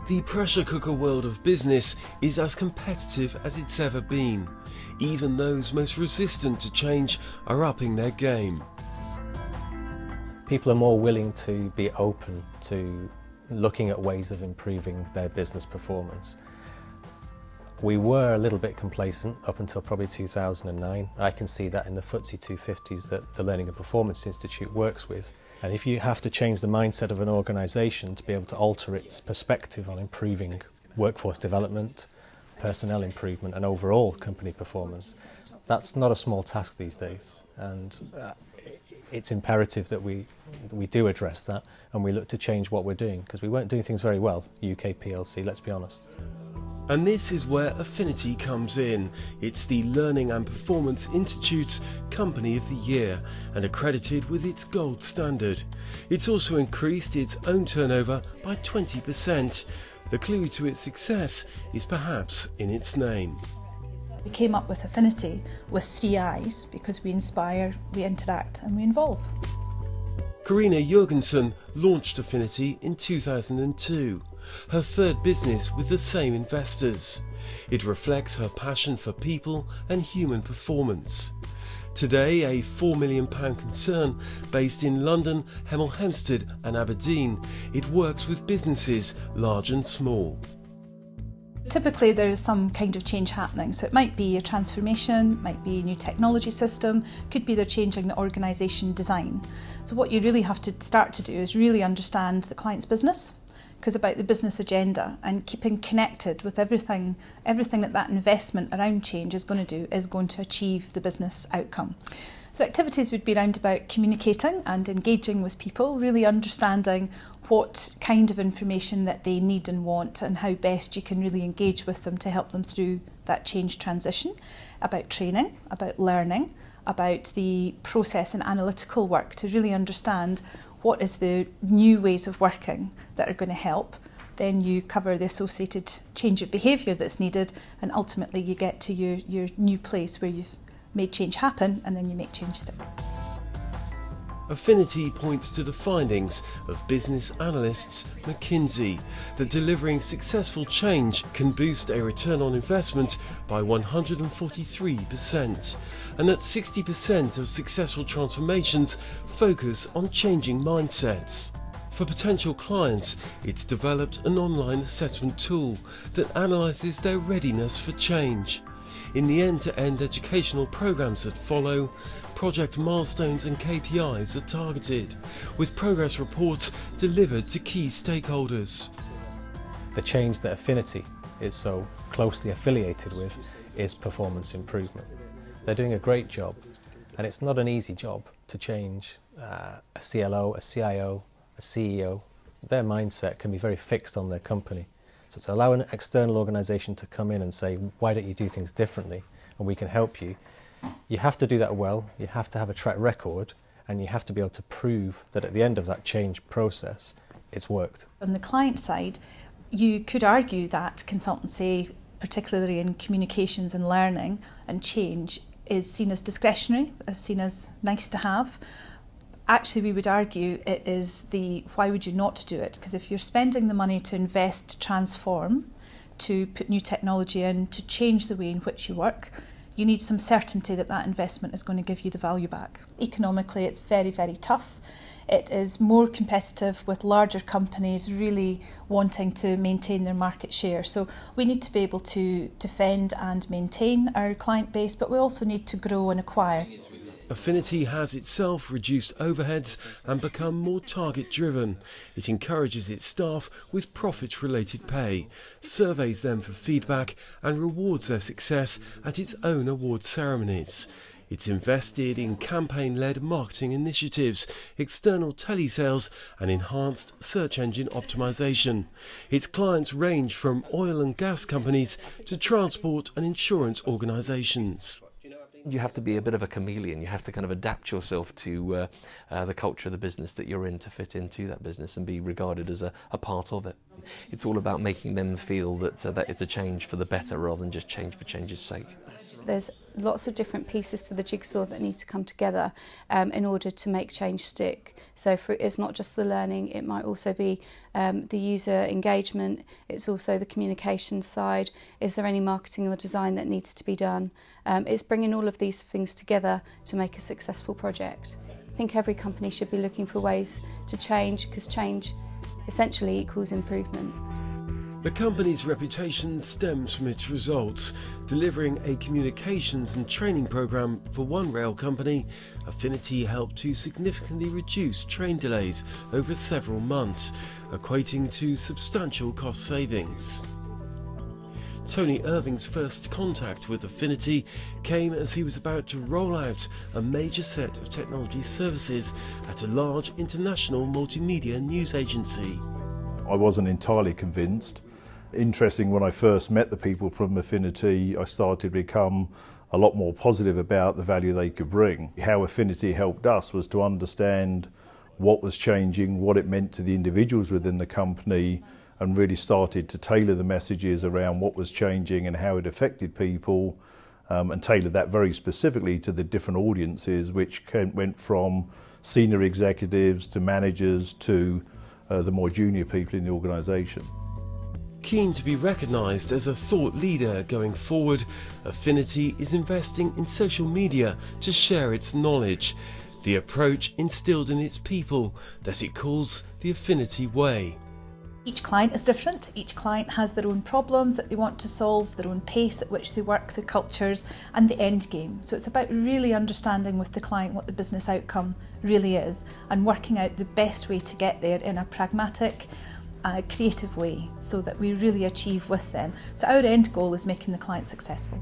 The pressure cooker world of business is as competitive as it's ever been. Even those most resistant to change are upping their game. People are more willing to be open to looking at ways of improving their business performance. We were a little bit complacent up until probably 2009. I can see that in the FTSE 250s that the Learning and Performance Institute works with. And if you have to change the mindset of an organisation to be able to alter its perspective on improving workforce development, personnel improvement and overall company performance, that's not a small task these days. And it's imperative that we do address that and we look to change what we're doing, because we weren't doing things very well, UK PLC, let's be honest. And this is where Afiniti comes in. It's the Learning and Performance Institute's Company of the Year and accredited with its gold standard. It's also increased its own turnover by 20%. The clue to its success is perhaps in its name. We came up with Afiniti with 3 I's because we inspire, we interact and we involve. Corrina Jorgensen launched Afiniti in 2002, her third business with the same investors. It reflects her passion for people and human performance. Today, a £4 million concern based in London, Hemel Hempstead and Aberdeen, it works with businesses large and small. Typically there is some kind of change happening, so it might be a transformation, might be a new technology system, could be they're changing the organisation design. So what you really have to start to do is really understand the client's business, because about the business agenda and keeping connected with everything that investment around change is going to do is going to achieve the business outcome. So activities would be around about communicating and engaging with people, really understanding what kind of information that they need and want and how best you can really engage with them to help them through that change transition, about training, about learning, about the process and analytical work to really understand what is the new ways of working that are going to help. Then you cover the associated change of behaviour that's needed, and ultimately you get to your new place where you've made change happen and then you make change stick. Afiniti points to the findings of business analysts McKinsey that delivering successful change can boost a return on investment by 143%, and that 60% of successful transformations focus on changing mindsets. For potential clients, it's developed an online assessment tool that analyses their readiness for change. In the end-to-end educational programs that follow, project milestones and KPIs are targeted, with progress reports delivered to key stakeholders. The change that Afiniti is so closely affiliated with is performance improvement. They're doing a great job, and it's not an easy job to change a CLO, a CIO, a CEO. Their mindset can be very fixed on their company. So to allow an external organisation to come in and say, why don't you do things differently and we can help you, you have to do that well, you have to have a track record, and you have to be able to prove that at the end of that change process, it's worked. On the client side, you could argue that consultancy, particularly in communications and learning and change, is seen as discretionary, is seen as nice to have. Actually, we would argue it is the why would you not do it? Because if you're spending the money to invest, to transform, to put new technology in, to change the way in which you work, you need some certainty that that investment is going to give you the value back. Economically, it's very, very tough. It is more competitive with larger companies really wanting to maintain their market share. So we need to be able to defend and maintain our client base, but we also need to grow and acquire. Afiniti has itself reduced overheads and become more target-driven. It encourages its staff with profit-related pay, surveys them for feedback and rewards their success at its own award ceremonies. It's invested in campaign-led marketing initiatives, external telesales and enhanced search engine optimization. Its clients range from oil and gas companies to transport and insurance organisations. You have to be a bit of a chameleon. You have to kind of adapt yourself to the culture of the business that you're in to fit into that business and be regarded as a part of it. It's all about making them feel that it's a change for the better rather than just change for change's sake. There's lots of different pieces to the jigsaw that need to come together in order to make change stick. So it's not just the learning, it might also be the user engagement, it's also the communication side. Is there any marketing or design that needs to be done? It's bringing all of these things together to make a successful project. I think every company should be looking for ways to change, because change essentially equals improvement. The company's reputation stems from its results. Delivering a communications and training program for one rail company, Afiniti helped to significantly reduce train delays over several months, equating to substantial cost savings. Tony Irving's first contact with Afiniti came as he was about to roll out a major set of technology services at a large international multimedia news agency. I wasn't entirely convinced. Interesting, when I first met the people from Afiniti, I started to become a lot more positive about the value they could bring. How Afiniti helped us was to understand what was changing, what it meant to the individuals within the company, and really started to tailor the messages around what was changing and how it affected people, and tailored that very specifically to the different audiences, which went from senior executives to managers to the more junior people in the organisation. Keen to be recognised as a thought leader going forward, Afiniti is investing in social media to share its knowledge, the approach instilled in its people that it calls the Afiniti way. Each client is different, each client has their own problems that they want to solve, their own pace at which they work, the cultures and the end game. So it's about really understanding with the client what the business outcome really is and working out the best way to get there in a pragmatic, creative way so that we really achieve with them. So our end goal is making the client successful.